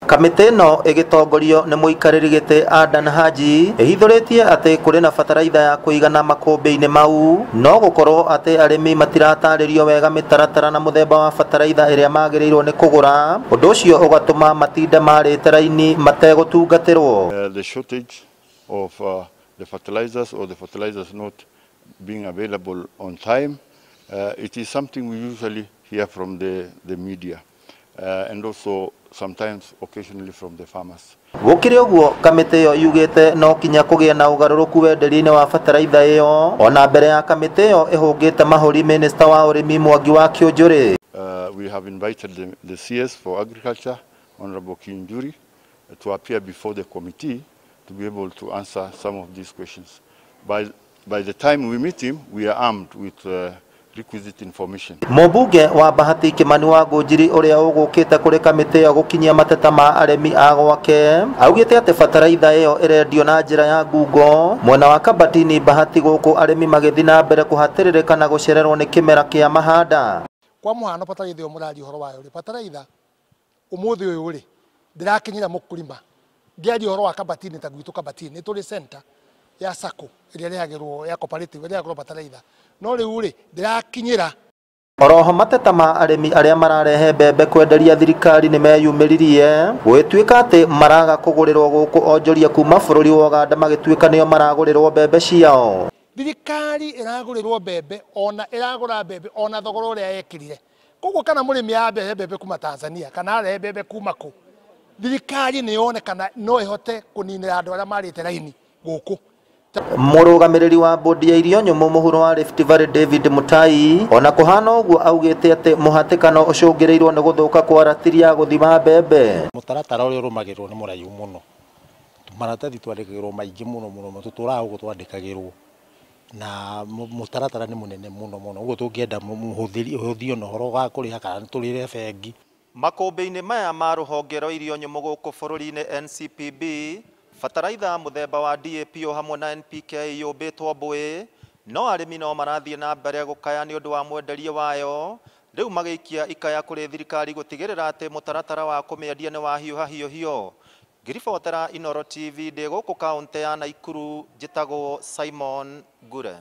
Kamĩtĩ ĩno ĩgĩtongorio nĩ mũikarĩri gĩtĩ Adan Haji ĩhithũrĩtie atĩ kũrĩ na bataraitha ya kũigana makũmbĩ-inĩ mau, no gũkorwo atĩ arĩmi matiratarĩrio wega mĩtaratara na mũthemba wa bataraitha ĩrĩa magĩrĩirwo nĩ kũgũra, ũndũ ũcio ũgatũma matinde marĩte raini mategũtungatĩrwo. The shortage of the fertilizers or the fertilizers not being available on time, it is something we usually hear from the media and also sometimes occasionally from the farmers. Gũkĩrĩ ũguo kamĩtĩ ĩyo yugĩte no kinya kũgĩe na ũgarũrũku wenderi-inĩ wa bataraitha ĩyo, ona mbere ya kamĩtĩ ĩyo ĩhũngĩte mahũri Minister wa ũrĩmi Mwangi wa Kĩũnjũrĩ. We have invited the CS for Agriculture, Honorable Kinjuri, to appear before the committee to be able to answer some of these questions. By the time we meet him, we are armed with requisite information. Mũmbunge wa Bahati Kĩmani wa Ngũnjiri ũrĩa ũgũkĩte kũrĩ kamĩtĩ ĩyo gũkinyia mateta ma arĩmi a gwake, augĩte atĩ bataraitha ĩyo ĩrendio na njĩra ya ngungo mwena wa Kabatini Bahati, gũkũ arĩmi magĩthiĩ na mbere kũhatĩrĩrĩka na gũcererwo nĩ kĩmera kĩa mahanda. Kwa mũhano bataraitha ĩyo mũrari ũhoro wayo rĩ, bataraitha ũmũthĩ ũyũ rĩ ndĩrakinyĩra mũkũrima ngĩaria ũhoro wa Kabatini ta gwitũ Kabatini nĩ tũrĩ center ya sako ĩrĩa rĩagĩrwo ya cooperative ĩrĩa yagĩrwo bataraitha, no rĩu rĩ ndĩrakinyĩra. Oroho mateta ma arĩmi arĩa mararehe mbembe kwenderia thirikari nĩ meyumĩririe gwĩtuĩka atĩ maraga kũgũrĩrwo gũkũ onjoria kuma bũrũri wa Uganda magĩtuĩka nĩo maragũrĩrwo mbembe ciao. Thirikari ĩragũrĩrwo mbembe ona ĩragũra mbembe ona thogora ũrĩa yekĩrire. Koguo kana mũrĩmi arehe mbembe kuma Tanzania kana arehe mbembe kuma kũ, thirikari nĩ yone kana no ĩhote kũninĩra andũ arĩa marĩte raini gũkũ. Mũrũgamĩrĩri wa bodi ya irio nyũmũ mũhuro wa Rift Valley David Mutai ona kũhana ũguo augĩte atĩ mũhatĩkano ũcũngĩrĩirwo nĩ gũthũka kwa ratiri ya gũthima mbembe. Mũtaratara ũrĩa ũrũmagĩrĩrwo nĩ mũraihu mũno, maratathi twandĩkagĩrwo maingĩ mũno tũtũraga ũguo twandĩkagĩrwo na mũtaratara nĩ mũnene mũno ũguo tũngĩenda mũhũthio na ũhoro wa kũrĩha kana tũrĩre bengi. Makũmbĩ-inĩ maya ma rũhonge rwa irio nyũmũ gũkũ bũrũri-inĩ NCPB, bataraitha mũthemba wa DAP o hamwe na NPK yũmbĩtwo mbũĩ, no arĩmi no marathiĩ na mbere gũkaya nĩ ũndũ wa mwenderie wayo, rĩu magĩikia ikaya kũrĩ thirikari gũtigĩrĩra atĩ mũtaratara wa kũmĩendia nĩ wahiũha hiũhio. Ngĩribotera Inooro TV ndĩ gũkũ kaũntĩ ya Naikuru, njĩtagwo Simon Ngure.